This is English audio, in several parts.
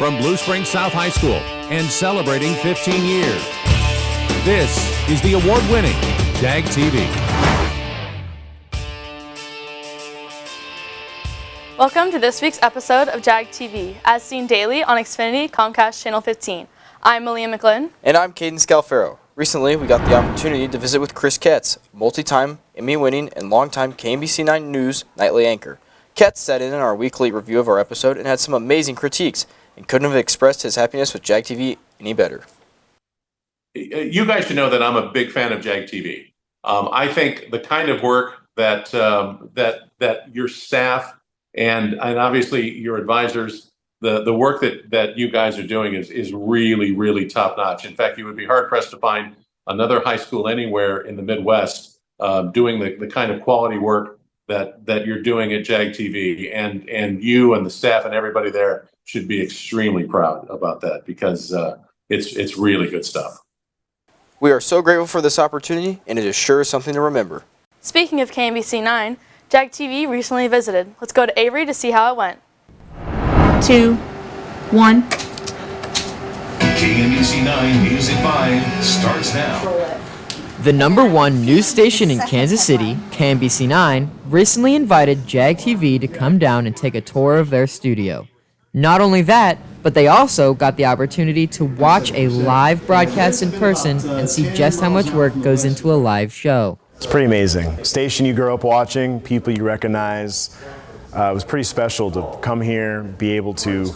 from Blue Springs South High School and celebrating 15 years. This is the award-winning Jag TV. Welcome to this week's episode of Jag TV, as seen daily on Xfinity Comcast Channel 15. I'm Malia McGlynn. And I'm Caden Scalfaro. Recently, we got the opportunity to visit with Chris Katz, multi-time Emmy-winning and longtime KMBC 9 News nightly anchor. Katz sat in on our weekly review of our episode and had some amazing critiques, and couldn't have expressed his happiness with Jag TV any better. You guys should know that I'm a big fan of Jag TV. I think the kind of work that your staff and obviously your advisors, the work that you guys are doing is really, really top notch. In fact, you would be hard pressed to find another high school anywhere in the Midwest doing the kind of quality work that you're doing at Jag TV, and you and the staff and everybody there should be extremely proud about that, because it's really good stuff. We are so grateful for this opportunity, and it is sure something to remember. Speaking of KMBC 9, Jag TV recently visited. Let's go to Avery to see how it went. 2, 1. KMBC 9 Music 5 starts now. The #1 news station in Kansas City, KMBC 9, recently invited Jag TV to come down and take a tour of their studio. Not only that, but they also got the opportunity to watch a live broadcast in person and see just how much work goes into a live show. It's pretty amazing. Station you grew up watching, people you recognize. It was pretty special to come here, be able to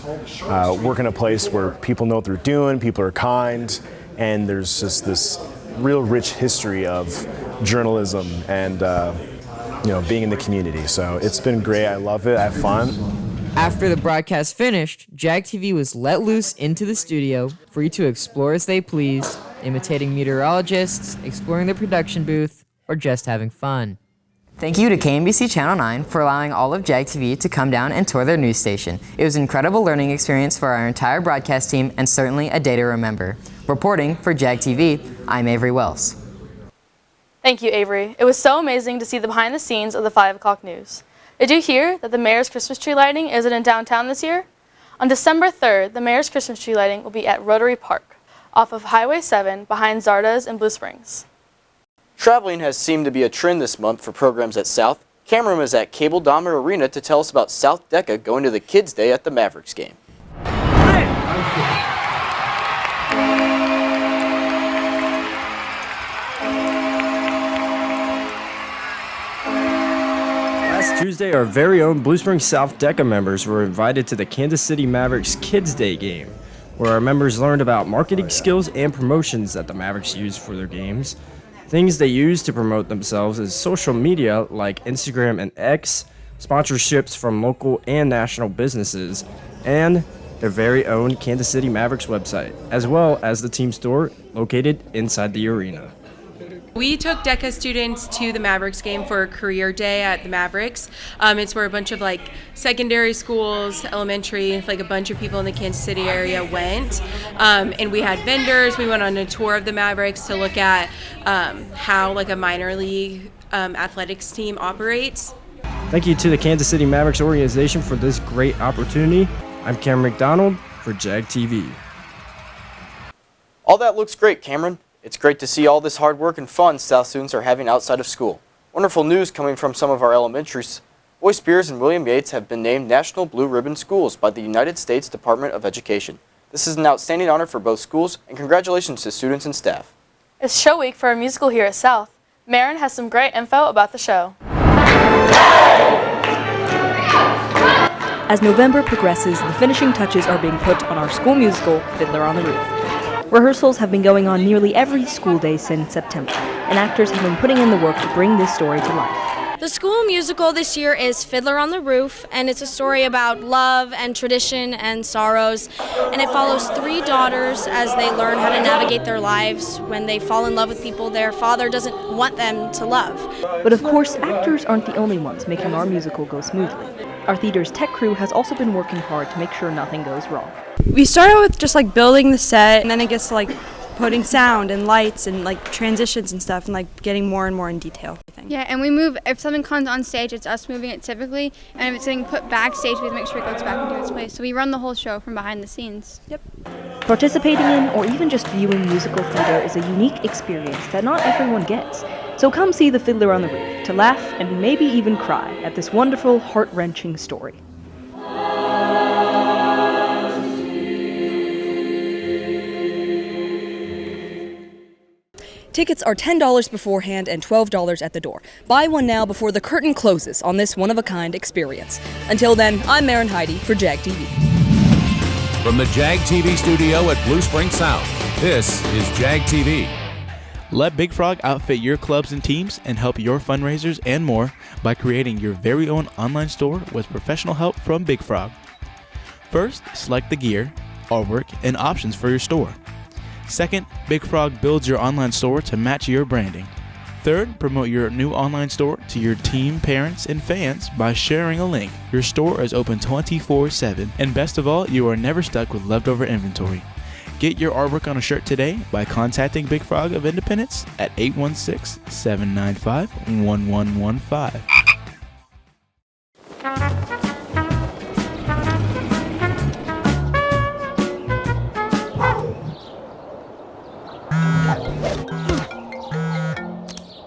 work in a place where people know what they're doing, people are kind, and there's just this real rich history of journalism and being in the community. So it's been great. I love it. I have fun. After the broadcast finished, Jag TV was let loose into the studio, free to explore as they pleased, imitating meteorologists, exploring the production booth, or just having fun. Thank you to KMBC Channel 9 for allowing all of Jag TV to come down and tour their news station. It was an incredible learning experience for our entire broadcast team and certainly a day to remember. Reporting for Jag TV, I'm Avery Wells. Thank you, Avery. It was so amazing to see the behind the scenes of the 5 o'clock news. Did you hear that the Mayor's Christmas tree lighting isn't in downtown this year? On December 3rd, the Mayor's Christmas tree lighting will be at Rotary Park, off of Highway 7 behind Zarda's in Blue Springs. Traveling has seemed to be a trend this month for programs at South. Cameron was at Cable Dahmer Arena to tell us about South DECA going to the Kids' Day at the Mavericks game. Last Tuesday, our very own Blue Springs South DECA members were invited to the Kansas City Mavericks Kids' Day game, where our members learned about marketing skills and promotions that the Mavericks use for their games. Things they use to promote themselves is social media like Instagram and X, sponsorships from local and national businesses, and their very own Kansas City Mavericks website, as well as the team store located inside the arena. We took DECA students to the Mavericks game for a career day at the Mavericks. It's where a bunch of secondary schools, elementary, a bunch of people in the Kansas City area went. And we had vendors. We went on a tour of the Mavericks to look at how a minor league athletics team operates. Thank you to the Kansas City Mavericks organization for this great opportunity. I'm Cameron McDonald for Jag TV. All that looks great, Cameron. It's great to see all this hard work and fun South students are having outside of school. Wonderful news coming from some of our elementaries. Boy Spears and William Yates have been named National Blue Ribbon Schools by the United States Department of Education. This is an outstanding honor for both schools, and congratulations to students and staff. It's show week for our musical here at South. Marin has some great info about the show. As November progresses, the finishing touches are being put on our school musical, Fiddler on the Roof. Rehearsals have been going on nearly every school day since September, and actors have been putting in the work to bring this story to life. The school musical this year is Fiddler on the Roof, and it's a story about love and tradition and sorrows, and it follows 3 daughters as they learn how to navigate their lives when they fall in love with people their father doesn't want them to love. But of course, actors aren't the only ones making our musical go smoothly. Our theater's tech crew has also been working hard to make sure nothing goes wrong. We started with just building the set, and then it gets to putting sound and lights and like transitions and stuff and like getting more and more in detail. Yeah, and we move, if something comes on stage, it's us moving it typically, and if it's getting put backstage, we have to make sure it goes back into its place. So we run the whole show from behind the scenes. Yep. Participating in or even just viewing musical theater is a unique experience that not everyone gets. So come see The Fiddler on the Roof to laugh and maybe even cry at this wonderful, heart-wrenching story. Tickets are $10 beforehand and $12 at the door. Buy one now before the curtain closes on this one-of-a-kind experience. Until then, I'm Maren Heidi for Jag TV. From the Jag TV studio at Blue Spring South, this is Jag TV. Let Big Frog outfit your clubs and teams and help your fundraisers and more by creating your very own online store with professional help from Big Frog. First, select the gear, artwork, and options for your store. Second, Big Frog builds your online store to match your branding. Third, promote your new online store to your team, parents, and fans by sharing a link. Your store is open 24/7, and best of all, you are never stuck with leftover inventory. Get your artwork on a shirt today by contacting Big Frog of Independence at 816-795-1115.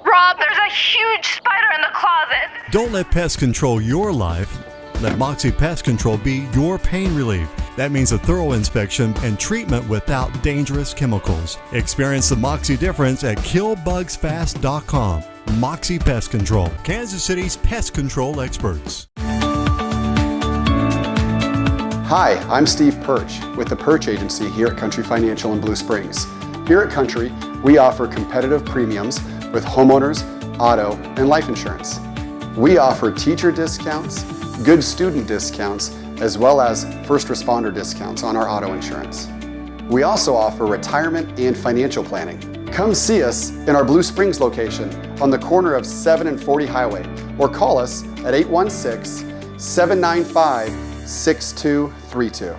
Rob, there's a huge spider in the closet. Don't let pests control your life. Let Moxie Pest Control be your pain relief. That means a thorough inspection and treatment without dangerous chemicals. Experience the Moxie difference at killbugsfast.com. Moxie Pest Control, Kansas City's pest control experts. Hi, I'm Steve Perch with the Perch Agency here at Country Financial in Blue Springs. Here at Country, we offer competitive premiums with homeowners, auto, and life insurance. We offer teacher discounts, good student discounts, as well as first responder discounts on our auto insurance. We also offer retirement and financial planning. Come see us in our Blue Springs location on the corner of 7 and 40 Highway, or call us at 816-795-6232.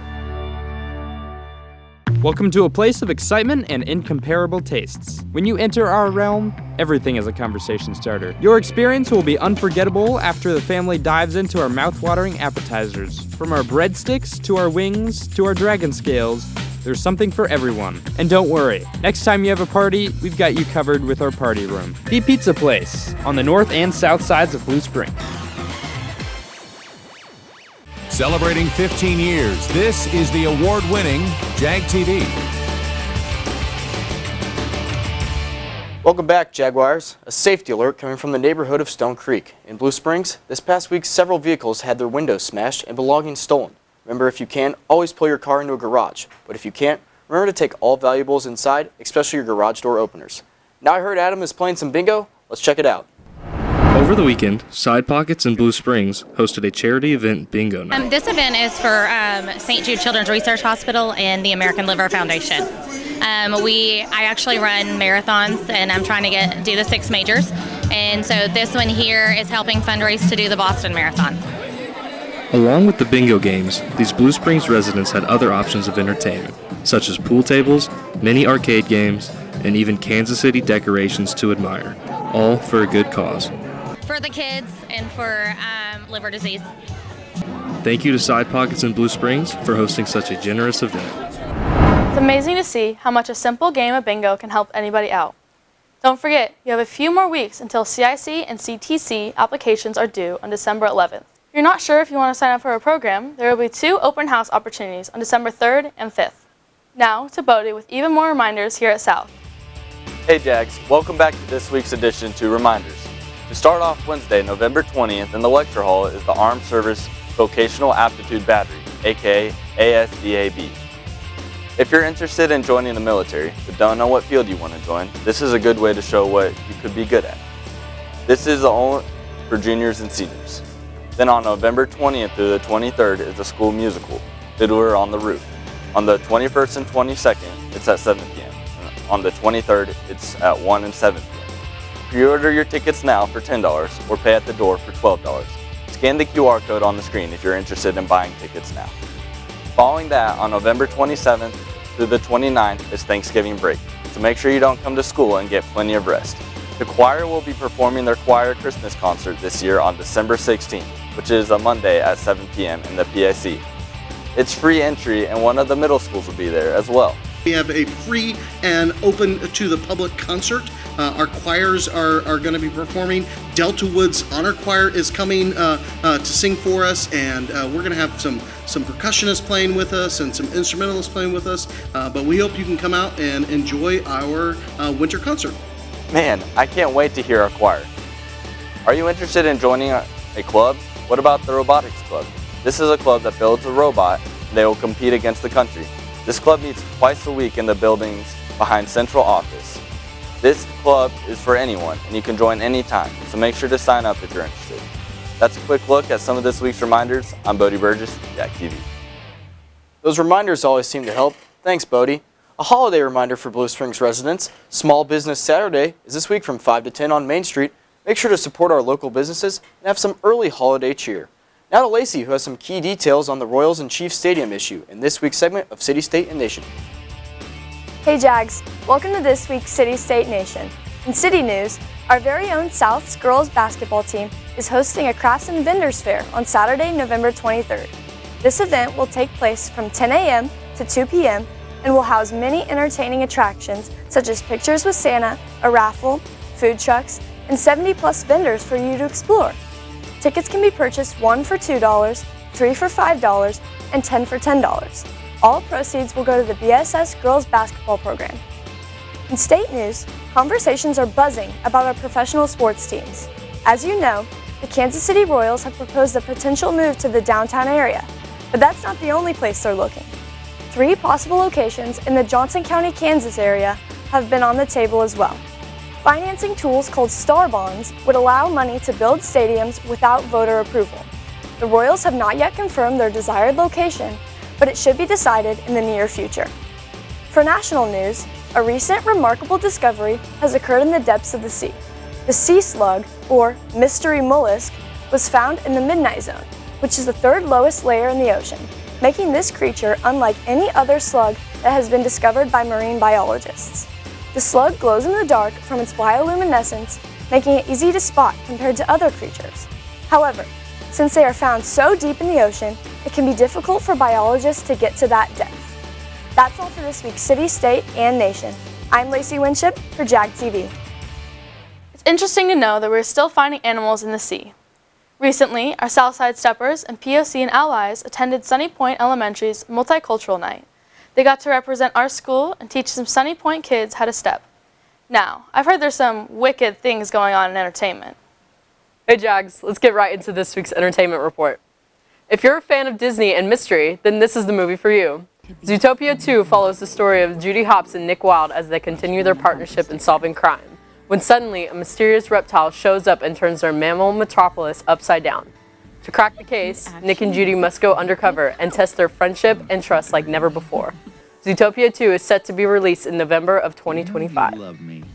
Welcome to a place of excitement and incomparable tastes. When you enter our realm, everything is a conversation starter. Your experience will be unforgettable after the family dives into our mouth-watering appetizers. From our breadsticks to our wings to our dragon scales, there's something for everyone. And don't worry, next time you have a party, we've got you covered with our party room. The Pizza Place on the north and south sides of Blue Springs. Celebrating 15 years, this is the award-winning Jag TV. Welcome back, Jaguars. A safety alert coming from the neighborhood of Stone Creek. In Blue Springs, this past week, several vehicles had their windows smashed and belongings stolen. Remember, if you can, always pull your car into a garage. But if you can't, remember to take all valuables inside, especially your garage door openers. Now I heard Adam is playing some bingo. Let's check it out. Over the weekend, Side Pockets in Blue Springs hosted a charity event bingo night. This event is for St. Jude Children's Research Hospital and the American Liver Foundation. I actually run marathons, and I'm trying to do the 6 majors. And so this one here is helping fundraise to do the Boston Marathon. Along with the bingo games, these Blue Springs residents had other options of entertainment, such as pool tables, mini arcade games, and even Kansas City decorations to admire, all for a good cause. For the kids and for liver disease. Thank you to Side Pockets in Blue Springs for hosting such a generous event. It's amazing to see how much a simple game of bingo can help anybody out. Don't forget, you have a few more weeks until CIC and CTC applications are due on December 11th. If you're not sure if you want to sign up for a program, there will be 2 open house opportunities on December 3rd and 5th. Now to Bodie with even more reminders here at South. Hey Jags, welcome back to this week's edition to Reminders. To start off Wednesday, November 20th in the lecture hall is the Armed Service Vocational Aptitude Battery, aka ASVAB. If you're interested in joining the military but don't know what field you want to join, this is a good way to show what you could be good at. This is only for juniors and seniors. Then on November 20th through the 23rd is the school musical, Fiddler on the Roof. On the 21st and 22nd, it's at 7 p.m. On the 23rd, it's at 1 and 7 p.m. Pre-order your tickets now for $10 or pay at the door for $12. Scan the QR code on the screen if you're interested in buying tickets now. Following that, on November 27th through the 29th is Thanksgiving break, so make sure you don't come to school and get plenty of rest. The choir will be performing their choir Christmas concert this year on December 16th, which is a Monday at 7 p.m. in the PIC. It's free entry, and one of the middle schools will be there as well. We have a free and open to the public concert. Our choirs are going to be performing. Delta Woods Honor Choir is coming to sing for us, and we're going to have some percussionists playing with us and some instrumentalists playing with us. But we hope you can come out and enjoy our winter concert. Man, I can't wait to hear our choir. Are you interested in joining a club? What about the Robotics Club? This is a club that builds a robot, and they will compete against the country. This club meets twice a week in the buildings behind central office. This club is for anyone, and you can join anytime, so make sure to sign up if you're interested. That's a quick look at some of this week's reminders. I'm Bodie Burgess, Jag TV. Those reminders always seem to help. Thanks, Bodie. A holiday reminder for Blue Springs residents. Small Business Saturday is this week from 5 to 10 on Main Street. Make sure to support our local businesses and have some early holiday cheer. Now to Lacey, who has some key details on the Royals and Chiefs Stadium issue in this week's segment of City, State, and Nation. Hey Jags, welcome to this week's City, State, Nation. In City News, our very own South's girls basketball team is hosting a Crafts and Vendors Fair on Saturday, November 23rd. This event will take place from 10 a.m. to 2 p.m. and will house many entertaining attractions such as pictures with Santa, a raffle, food trucks, and 70+ vendors for you to explore. Tickets can be purchased 1 for $2, 3 for $5, and 10 for $10. All proceeds will go to the BSS girls basketball program. In state news, conversations are buzzing about our professional sports teams. As you know, the Kansas City Royals have proposed a potential move to the downtown area, but that's not the only place they're looking. 3 possible locations in the Johnson County, Kansas area have been on the table as well. Financing tools called Star Bonds would allow money to build stadiums without voter approval. The Royals have not yet confirmed their desired location, but it should be decided in the near future. For national news, a recent remarkable discovery has occurred in the depths of the sea. The sea slug, or mystery mollusk, was found in the midnight zone, which is the 3rd lowest layer in the ocean, making this creature unlike any other slug that has been discovered by marine biologists. The slug glows in the dark from its bioluminescence, making it easy to spot compared to other creatures. However, since they are found so deep in the ocean, it can be difficult for biologists to get to that depth. That's all for this week's City, State, and Nation. I'm Lacey Winship for Jag TV. It's interesting to know that we're still finding animals in the sea. Recently, our Southside Steppers and POC and allies attended Sunny Point Elementary's Multicultural Night. They got to represent our school and teach some Sunny Point kids how to step. Now, I've heard there's some wicked things going on in entertainment. Hey Jags, let's get right into this week's entertainment report. If you're a fan of Disney and mystery, then this is the movie for you. Zootopia 2 follows the story of Judy Hopps and Nick Wilde as they continue their partnership in solving crime, when suddenly a mysterious reptile shows up and turns their mammal metropolis upside down. To crack the case, Nick and Judy must go undercover and test their friendship and trust like never before. Zootopia 2 is set to be released in November of 2025.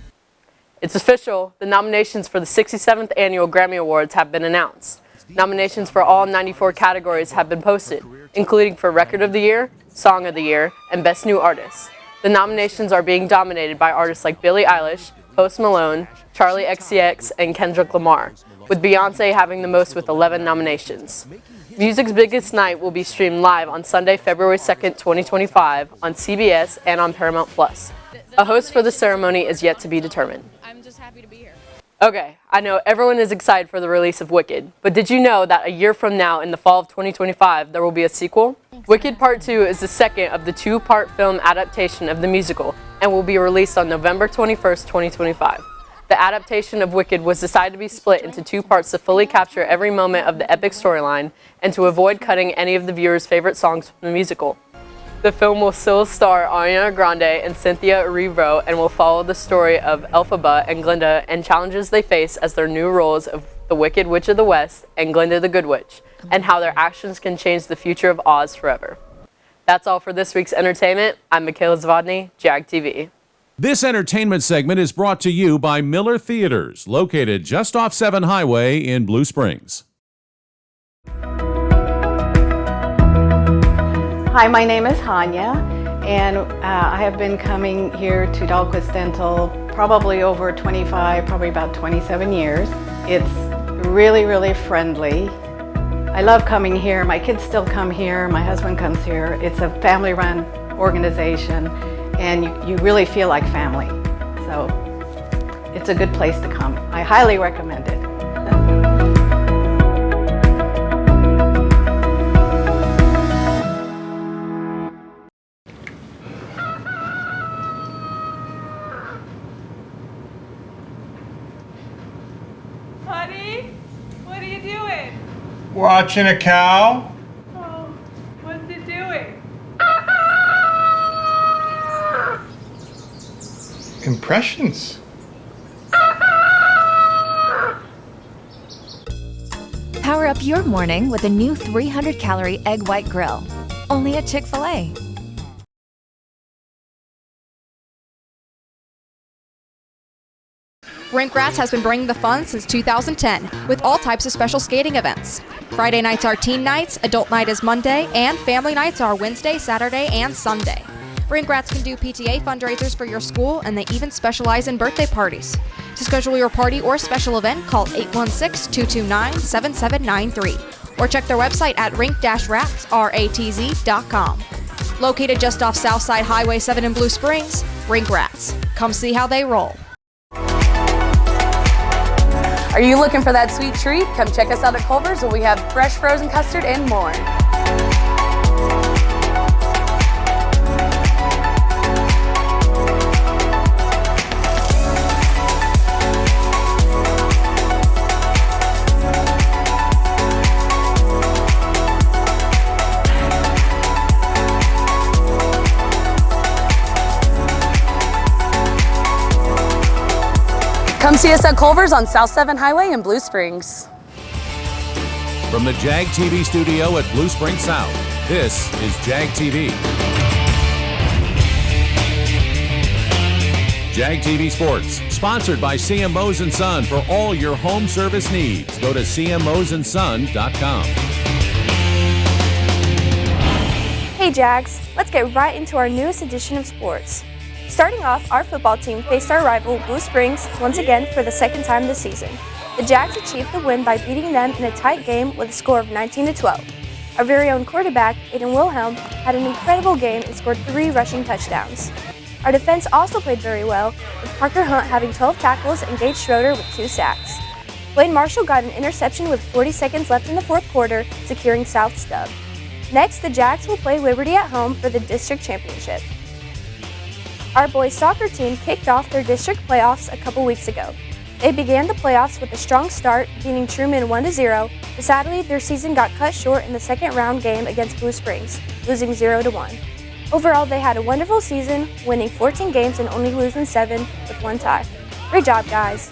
It's official, the nominations for the 67th Annual Grammy Awards have been announced. Nominations for all 94 categories have been posted, including for Record of the Year, Song of the Year, and Best New Artist. The nominations are being dominated by artists like Billie Eilish, Post Malone, Charli XCX, and Kendrick Lamar, with Beyoncé having the most with 11 nominations. Music's biggest night will be streamed live on Sunday, February 2nd, 2025 on CBS and on Paramount+. A host for the ceremony is yet to be determined. I'm just happy to be here. Okay, I know everyone is excited for the release of Wicked, but did you know that a year from now, in the fall of 2025, there will be a sequel? Wicked Part 2 is the second of the 2-part film adaptation of the musical and will be released on November 21st, 2025. The adaptation of Wicked was decided to be split into 2 parts to fully capture every moment of the epic storyline and to avoid cutting any of the viewers' favorite songs from the musical. The film will still star Ariana Grande and Cynthia Erivo and will follow the story of Elphaba and Glinda and challenges they face as their new roles of the Wicked Witch of the West and Glinda the Good Witch, and how their actions can change the future of Oz forever. That's all for this week's entertainment. I'm Michaela Zavodny, Jag TV. This entertainment segment is brought to you by Miller Theaters, located just off 7 Highway in Blue Springs. Hi, my name is Hanya, and I have been coming here to Dahlquist Dental probably over 25, probably about 27 years. It's really, really friendly. I love coming here. My kids still come here. My husband comes here. It's a family-run organization, and you really feel like family. So it's a good place to come. I highly recommend it. Honey, what are you doing? Watching a cow. Oh, what's it doing? Impressions. Power up your morning with a new 300-calorie egg white grill. Only at Chick-fil-A. Rink Rats has been bringing the fun since 2010 with all types of special skating events. Friday nights are teen nights, adult night is Monday, and family nights are Wednesday, Saturday, and Sunday. Rink Rats can do PTA fundraisers for your school, and they even specialize in birthday parties. To schedule your party or special event, call 816-229-7793 or check their website at rink-rats.com. Located just off Southside Highway 7 in Blue Springs, Rink Rats. Come see how they roll. Are you looking for that sweet treat? Come check us out at Culver's where we have fresh frozen custard and more. Come see us at Culver's on South 7 Highway in Blue Springs. From the Jag TV studio at Blue Springs South, this is Jag TV. Jag TV Sports, sponsored by CMOs & Son for all your home service needs. Go to cmosandson.com. Hey Jags, let's get right into our newest edition of sports. Starting off, our football team faced our rival Blue Springs once again for the second time this season. The Jags achieved the win by beating them in a tight game with a score of 19-12. Our very own quarterback, Aiden Wilhelm, had an incredible game and scored 3 rushing touchdowns. Our defense also played very well, with Parker Hunt having 12 tackles and Gage Schroeder with 2 sacks. Blaine Marshall got an interception with 40 seconds left in the fourth quarter, securing South's dub. Next, the Jags will play Liberty at home for the district championship. Our boys soccer team kicked off their district playoffs a couple weeks ago. They began the playoffs with a strong start, beating Truman 1-0, but sadly their season got cut short in the second round game against Blue Springs, losing 0-1. Overall, they had a wonderful season, winning 14 games and only losing 7 with 1 tie. Great job, guys.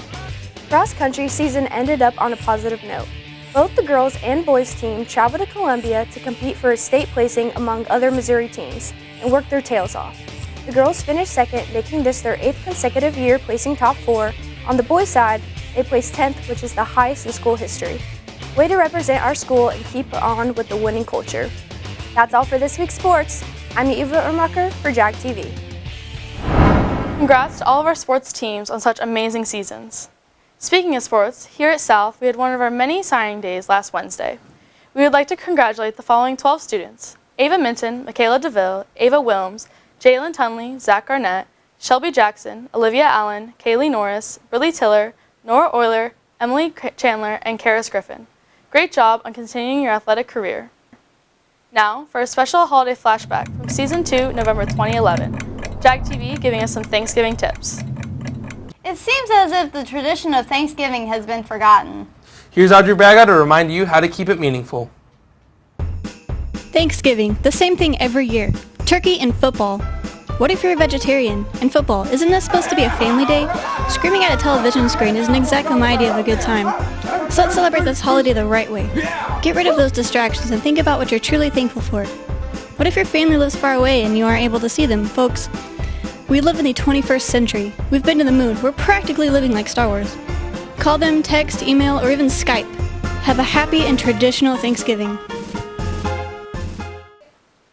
Cross country season ended up on a positive note. Both the girls and boys team traveled to Columbia to compete for a state placing among other Missouri teams and work their tails off. The girls finished second, making this their 8th consecutive year placing top 4. On the boys' side, they placed 10th, which is the highest in school history. Way to represent our school and keep on with the winning culture. That's all for this week's sports. I'm Eva Ermacher for Jag TV. Congrats to all of our sports teams on such amazing seasons. Speaking of sports, here at South, we had one of our many signing days last Wednesday. We would like to congratulate the following 12 students: Ava Minton, Michaela DeVille, Ava Wilms, Jalen Tunley, Zach Garnett, Shelby Jackson, Olivia Allen, Kaylee Norris, Briley Tiller, Nora Euler, Emily Chandler, and Karis Griffin. Great job on continuing your athletic career. Now, for a special holiday flashback from Season 2, November 2011. Jag TV giving us some Thanksgiving tips. It seems as if the tradition of Thanksgiving has been forgotten. Here's Audrey Braga to remind you how to keep it meaningful. Thanksgiving, the same thing every year. Turkey and football. What if you're a vegetarian? And football, isn't this supposed to be a family day? Screaming at a television screen isn't exactly my idea of a good time. So let's celebrate this holiday the right way. Get rid of those distractions and think about what you're truly thankful for. What if your family lives far away and you aren't able to see them? Folks, we live in the 21st century. We've been to the moon. We're practically living like Star Wars. Call them, text, email, or even Skype. Have a happy and traditional Thanksgiving.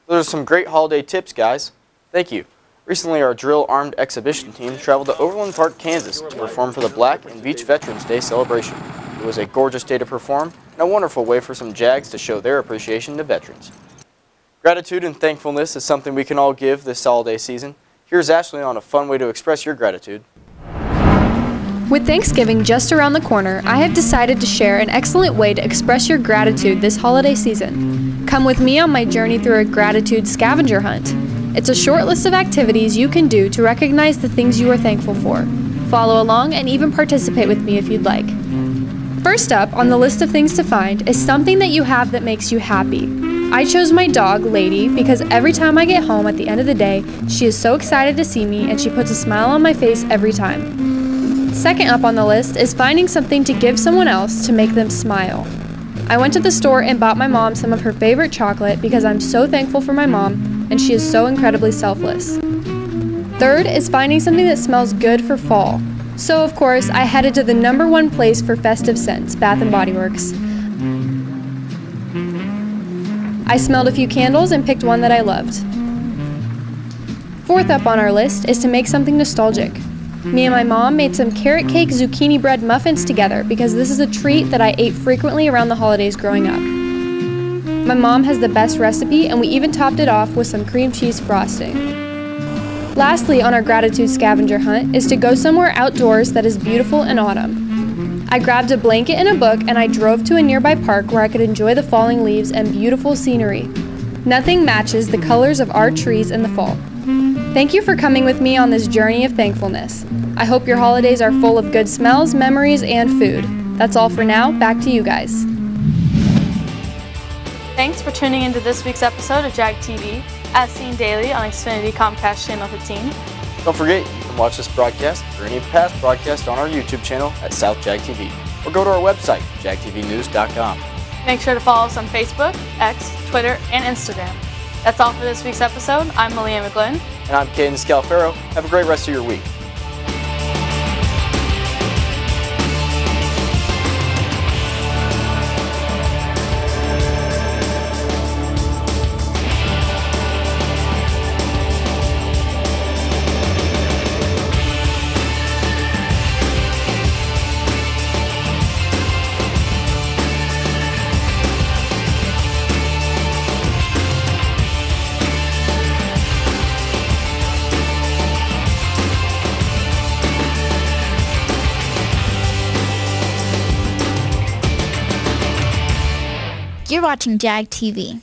Those are some great holiday tips, guys. Thank you. Recently, our drill armed exhibition team traveled to Overland Park, Kansas to perform for the Black and Beach Veterans Day celebration. It was a gorgeous day to perform and a wonderful way for some Jags to show their appreciation to veterans. Gratitude and thankfulness is something we can all give this holiday season. Here's Ashley on a fun way to express your gratitude. With Thanksgiving just around the corner, I have decided to share an excellent way to express your gratitude this holiday season. Come with me on my journey through a gratitude scavenger hunt. It's a short list of activities you can do to recognize the things you are thankful for. Follow along and even participate with me if you'd like. First up on the list of things to find is something that you have that makes you happy. I chose my dog, Lady, because every time I get home at the end of the day, she is so excited to see me and she puts a smile on my face every time. Second up on the list is finding something to give someone else to make them smile. I went to the store and bought my mom some of her favorite chocolate because I'm so thankful for my mom and she is so incredibly selfless. Third is finding something that smells good for fall. So of course, I headed to the #1 place for festive scents, Bath & Body Works. I smelled a few candles and picked one that I loved. Fourth up on our list is to make something nostalgic. Me and my mom made some carrot cake zucchini bread muffins together because this is a treat that I ate frequently around the holidays growing up. My mom has the best recipe and we even topped it off with some cream cheese frosting. Lastly on our gratitude scavenger hunt is to go somewhere outdoors that is beautiful in autumn. I grabbed a blanket and a book and I drove to a nearby park where I could enjoy the falling leaves and beautiful scenery. Nothing matches the colors of our trees in the fall. Thank you for coming with me on this journey of thankfulness. I hope your holidays are full of good smells, memories, and food. That's all for now. Back to you guys. Thanks for tuning into this week's episode of Jag TV, as seen daily on Xfinity Comcast Channel 15. Don't forget, you can watch this broadcast or any past broadcast on our YouTube channel at South Jag TV, or go to our website, jagtvnews.com. Make sure to follow us on Facebook, X, Twitter, and Instagram. That's all for this week's episode. I'm Malia McGlynn. And I'm Caden Scalfaro. Have a great rest of your week. You're watching Jag TV.